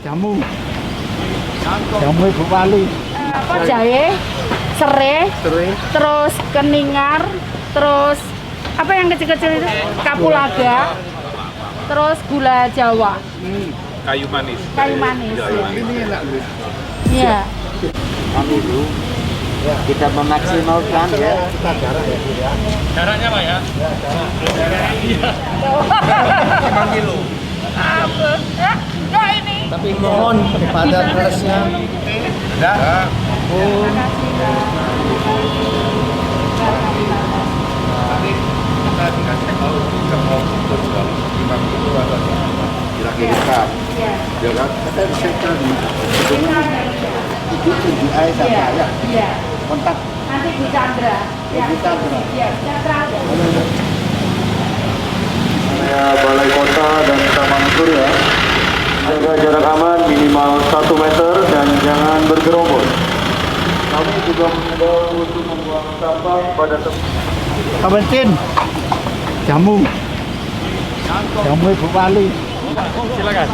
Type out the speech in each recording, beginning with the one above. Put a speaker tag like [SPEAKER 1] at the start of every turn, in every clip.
[SPEAKER 1] Jamu. Jamu Ibu Wali.
[SPEAKER 2] Apa jahe, serai, terus keningar, terus apa yang kecil-kecil itu? Kapulaga, terus gula Jawa.
[SPEAKER 3] Kayu manis.
[SPEAKER 2] Kayu manis.
[SPEAKER 1] Ini enak loh.
[SPEAKER 2] Iya.
[SPEAKER 4] Kami dulu kita memaksimalkan ya.
[SPEAKER 1] Kita jarak ya Bu ya.
[SPEAKER 3] Jaraknya Pak ya? Iya. 5 kilo.
[SPEAKER 2] Enggak ini.
[SPEAKER 1] Tapi mohon kepada kelasnya.
[SPEAKER 3] Enggak. Nanti kita dikasih tahu jika mau berjual 5 kilo atau kira-kira.
[SPEAKER 2] Iya.
[SPEAKER 1] Ya kan? Kita bisa cari. Ibu air sama ya.
[SPEAKER 2] Iya.
[SPEAKER 1] Kontak
[SPEAKER 2] Nanti Bu Chandra.
[SPEAKER 1] Bu Chandra.
[SPEAKER 2] Iya, Chandra ada.
[SPEAKER 5] Area Balai Kota dan Taman Surya, jaga jarak aman minimal 1 meter dan jangan bergerombol. Kami juga mengimbau untuk membuang sampah pada tempat.
[SPEAKER 1] Kabencin. Jamu. Jamu Ibu Wali.
[SPEAKER 3] Silakan.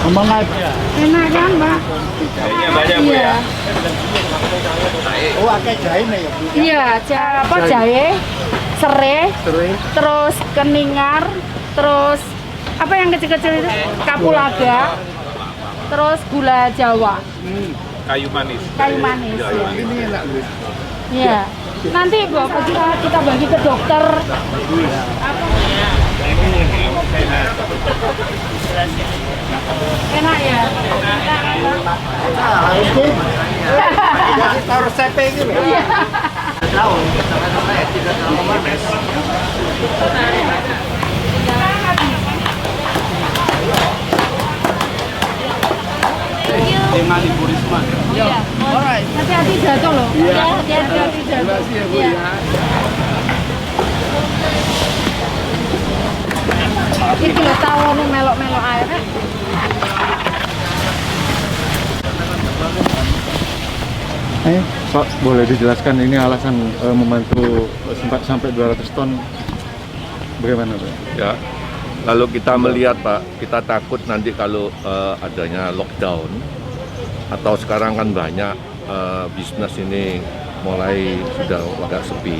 [SPEAKER 1] Ngomong aja.
[SPEAKER 2] Enak kan, Mbak?
[SPEAKER 3] Kayaknya banyak Bu ya.
[SPEAKER 1] Oh, akeh jahe nih ya Bu.
[SPEAKER 2] Iya, apa jahe, serai, terus keningar, terus apa yang kecil-kecil itu? Kapulaga, terus gula Jawa.
[SPEAKER 3] Kayu manis.
[SPEAKER 2] Kayu manis.
[SPEAKER 3] Kayu
[SPEAKER 2] Ya.
[SPEAKER 3] manis.
[SPEAKER 1] Ini enak loh.
[SPEAKER 2] Iya. Nanti Bapak kita bagi ke dokter. Enak ya?
[SPEAKER 1] Nah, ini. Jadi taruh CP ini loh.
[SPEAKER 3] Dengan Ibu Risma.
[SPEAKER 2] Iya. Hati-hati jatuh loh. Iya, hati-hati jatuh. Iya. Iki lho tawone melok-melok air.
[SPEAKER 5] Pak, boleh dijelaskan ini alasan membantu sampai 200 ton bagaimana Pak?
[SPEAKER 6] Ya, lalu kita melihat Pak, kita takut nanti kalau adanya lockdown atau sekarang kan banyak bisnis ini mulai sudah agak sepi.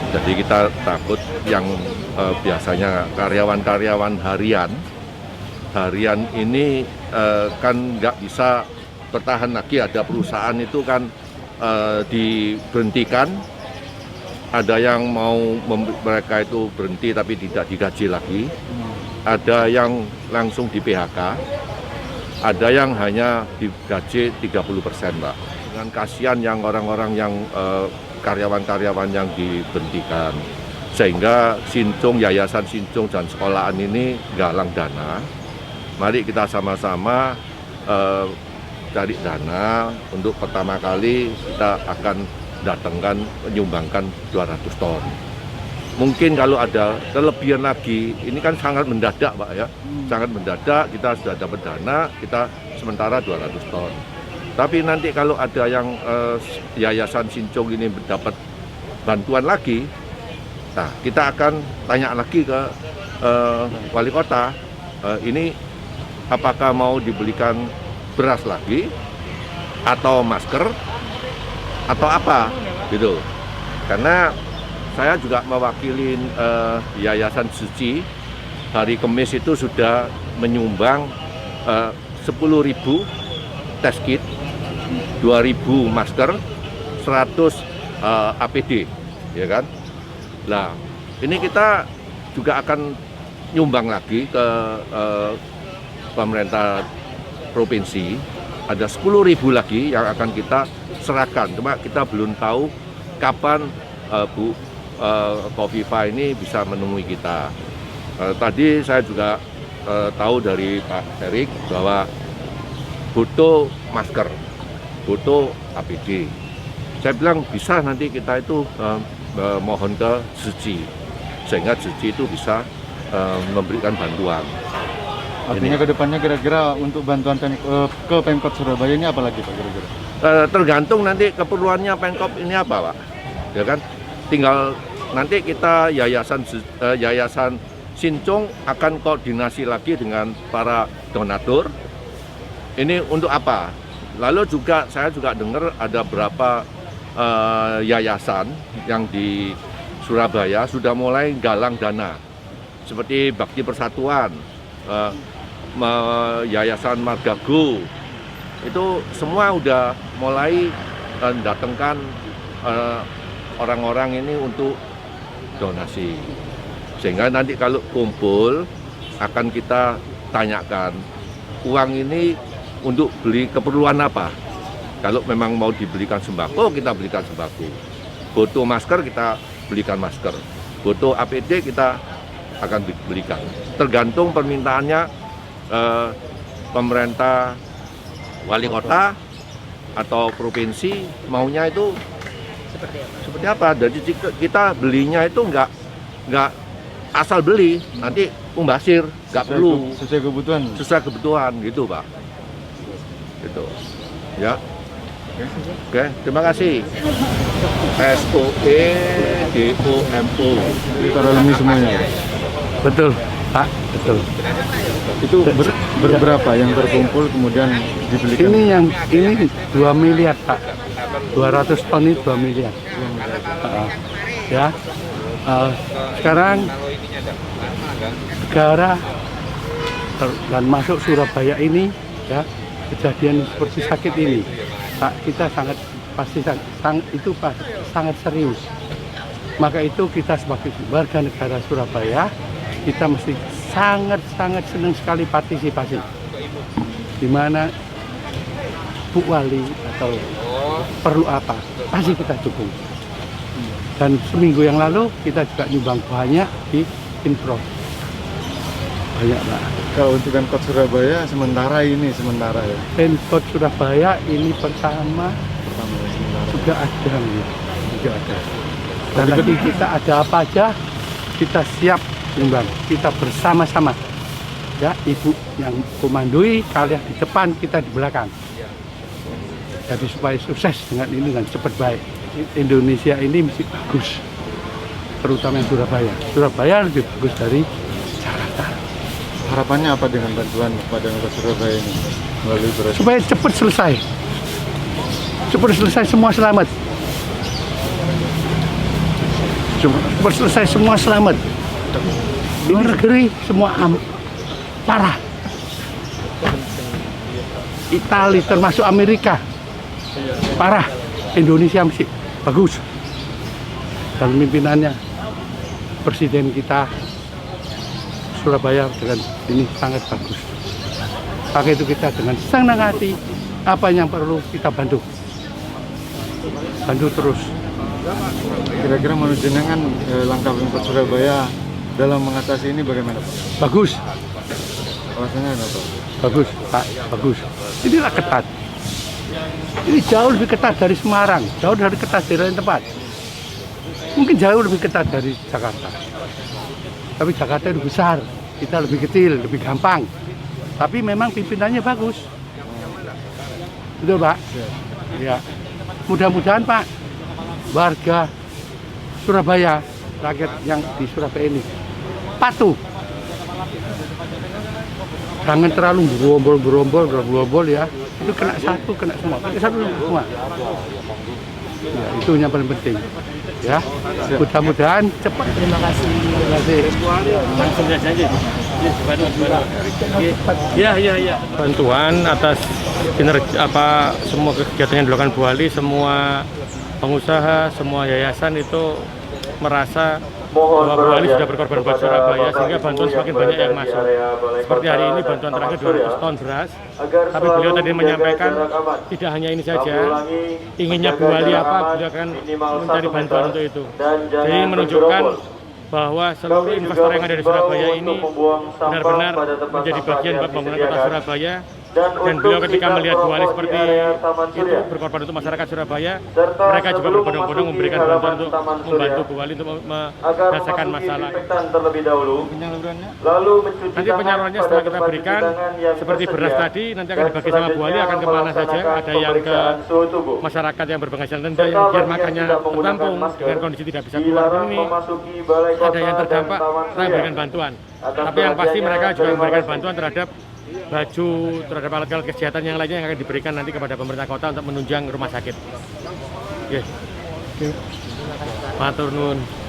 [SPEAKER 6] Jadi kita takut yang biasanya karyawan-karyawan harian ini kan nggak bisa bertahan lagi. Ada perusahaan itu kan diberhentikan, ada yang mau mereka itu berhenti tapi tidak digaji lagi, ada yang langsung di PHK, ada yang hanya digaji 30% Pak. Dengan kasihan yang orang-orang yang karyawan-karyawan yang diberhentikan, sehingga Yayasan Sincung dan sekolahan ini galang dana. Mari kita sama-sama cari dana untuk pertama kali kita akan datangkan menyumbangkan 200 ton. Mungkin kalau ada kelebihan lagi, ini kan sangat mendadak Pak ya, sangat mendadak, kita sudah dapat dana, kita sementara 200 ton. Tapi nanti kalau ada yang Yayasan Sincung ini mendapat bantuan lagi, nah kita akan tanya lagi ke wali kota, ini apakah mau dibelikan beras lagi, atau masker, atau apa, gitu. Karena saya juga mewakili Yayasan Suci, hari Kamis itu sudah menyumbang 10.000 test kit, 2.000 masker, 100 APD, ya kan? Nah, ini kita juga akan nyumbang lagi ke pemerintah provinsi, ada 10.000 lagi yang akan kita serahkan. Cuma kita belum tahu kapan Bu Kofifa ini bisa menemui kita. Tadi saya juga tahu dari Pak Erik bahwa butuh masker, butuh APD. Saya bilang bisa nanti kita itu mohon ke Suci, sehingga Suci itu bisa memberikan bantuan.
[SPEAKER 5] Artinya ke depannya kira-kira untuk bantuan ke Pemkot Surabaya ini apa lagi Pak kira-kira?
[SPEAKER 6] Tergantung nanti keperluannya Pemkot ini apa Pak, ya kan? Tinggal nanti kita Yayasan Sincung akan koordinasi lagi dengan para donatur. Ini untuk apa? Lalu juga saya juga dengar ada beberapa yayasan yang di Surabaya sudah mulai galang dana, seperti Bakti Persatuan, Yayasan Margago, itu semua udah mulai mendatangkan orang-orang ini untuk donasi. Sehingga nanti kalau kumpul akan kita tanyakan uang ini untuk beli keperluan apa. Kalau memang mau dibelikan sembako, kita belikan sembako. Butuh masker, kita belikan masker. Butuh APD, kita akan belikan. Tergantung permintaannya pemerintah wali kota atau provinsi maunya itu seperti apa. Jadi kita belinya itu nggak asal beli, nanti membasir, nggak perlu. Sesuai kebutuhan gitu, Pak. Gitu. Ya. Oke, terima kasih. SOE DOMO.
[SPEAKER 5] Teralami semuanya.
[SPEAKER 7] Betul, Pak, betul.
[SPEAKER 5] Itu berapa yang terkumpul kemudian dibelikan?
[SPEAKER 7] Ini 2 miliar, Pak. 200 ton ini 2 miliar. Ya. Sekarang negara dan masuk Surabaya ini, ya, kejadian seperti sakit ini, Pak, kita sangat serius. Maka itu kita sebagai warga negara Surabaya, kita mesti sangat senang sekali partisipasi. Di mana Bu Wali atau perlu apa, pasti kita dukung. Dan seminggu yang lalu kita juga nyumbang banyak di Infro. Banyak, Pak.
[SPEAKER 5] Kalau untuk Pemkot Surabaya sementara ya.
[SPEAKER 7] Pemkot Surabaya ini pertama
[SPEAKER 5] Sementara.
[SPEAKER 7] Juga ada. Dan lagi kita ada apa aja, kita siap nyumbang. Kita bersama-sama. Ya, Ibu yang komandoi, kalian di depan, kita di belakang. Jadi supaya sukses dengan ini dan cepat baik. Indonesia ini mesti bagus, terutama Surabaya. Surabaya lebih bagus dari Jakarta.
[SPEAKER 5] Harapannya apa dengan bantuan pada Pemkot Surabaya ini melalui beras?
[SPEAKER 7] Supaya cepat selesai semua selamat. Cepat selesai semua selamat. Luar negeri semua parah. Italia termasuk Amerika parah. Indonesia mesti bagus. Dan pimpinannya Presiden kita Surabaya dengan ini sangat bagus. Maka itu kita dengan senang hati apa yang perlu kita bantu terus.
[SPEAKER 5] Kira-kira menurut jenengan langkah Pemkot Surabaya dalam mengatasi ini bagaimana, Pak?
[SPEAKER 7] Bagus.
[SPEAKER 5] Alasannya apa?
[SPEAKER 7] Bagus, Pak, bagus. Inilah ketat. Ini jauh lebih ketat dari Semarang, jauh dari ketat dari lain tempat. Mungkin jauh lebih ketat dari Jakarta. Tapi Jakarta lebih besar, kita lebih kecil, lebih gampang. Tapi memang pimpinannya bagus. Betul, Pak? Ya. Mudah-mudahan, Pak, warga Surabaya, rakyat yang di Surabaya ini patuh. Jangan terlalu berombol ya. Itu kena satu semua. Ya, itu yang paling penting. Ya, mudah-mudahan cepat.
[SPEAKER 2] Terima kasih.
[SPEAKER 7] Langsung saja. Ya.
[SPEAKER 8] Bantuan atas kinerja semua kegiatan yang dilakukan Bu Wali, semua pengusaha, semua yayasan itu merasa bahwa Bu Wali sudah berkorban buat Surabaya sehingga bantuan semakin banyak yang masuk. Seperti hari ini bantuan terakhir 200 ton beras, tapi beliau tadi menyampaikan tidak hanya ini saja, inginnya Bu Wali apa, beliau akan mencari bantuan untuk itu. Jadi menunjukkan bahwa seluruh investor yang ada di Surabaya ini benar-benar menjadi bagian pembangunan kota Surabaya
[SPEAKER 5] Dan
[SPEAKER 8] beliau ketika
[SPEAKER 5] tidak
[SPEAKER 8] melihat Bu Ali
[SPEAKER 5] merokok
[SPEAKER 8] seperti
[SPEAKER 5] di area Taman
[SPEAKER 8] itu
[SPEAKER 5] Surya.
[SPEAKER 8] berkorban untuk masyarakat Surabaya,
[SPEAKER 5] Serta
[SPEAKER 8] mereka juga
[SPEAKER 5] sebelum
[SPEAKER 8] berbondong-bondong
[SPEAKER 5] memasuki
[SPEAKER 8] memberikan
[SPEAKER 5] halaman
[SPEAKER 8] bantuan untuk
[SPEAKER 5] Taman Surya,
[SPEAKER 8] membantu Bu Ali untuk
[SPEAKER 5] agar
[SPEAKER 8] menyelesaikan
[SPEAKER 5] memasuki
[SPEAKER 8] masalah.
[SPEAKER 5] disinfektan terlebih dahulu, lalu mencuci
[SPEAKER 8] Nanti
[SPEAKER 5] tangan
[SPEAKER 8] penyalurannya
[SPEAKER 5] pada
[SPEAKER 8] setelah kita
[SPEAKER 5] tempat
[SPEAKER 8] berikan
[SPEAKER 5] cuci tangan yang
[SPEAKER 8] seperti beras
[SPEAKER 5] tersedia,
[SPEAKER 8] tadi nanti akan
[SPEAKER 5] dan
[SPEAKER 8] dibagi sama Bu Ali
[SPEAKER 5] selanjutnya
[SPEAKER 8] akan kemana saja,
[SPEAKER 5] melaksanakan
[SPEAKER 8] ada yang ke
[SPEAKER 5] pemeriksaan suhu tubuh.
[SPEAKER 8] masyarakat yang berpenghasilan rendah
[SPEAKER 5] Serta
[SPEAKER 8] yang biar
[SPEAKER 5] bagi yang
[SPEAKER 8] makannya
[SPEAKER 5] tidak menggunakan
[SPEAKER 8] tertampung
[SPEAKER 5] masker,
[SPEAKER 8] dengan kondisi tidak bisa keluar
[SPEAKER 5] dilarang
[SPEAKER 8] ini,
[SPEAKER 5] memasuki balai kota
[SPEAKER 8] ada yang
[SPEAKER 5] dan
[SPEAKER 8] terdampak
[SPEAKER 5] Taman
[SPEAKER 8] kita
[SPEAKER 5] Surya.
[SPEAKER 8] berikan bantuan.
[SPEAKER 5] Atas
[SPEAKER 8] Tapi yang pasti
[SPEAKER 5] perhatiannya,
[SPEAKER 8] mereka juga
[SPEAKER 5] terima
[SPEAKER 8] memberikan
[SPEAKER 5] kasih.
[SPEAKER 8] bantuan terhadap baju, terhadap alat-alat kesehatan yang lainnya yang akan diberikan nanti kepada pemerintah kota untuk menunjang rumah sakit. Oke. Matur nuwun.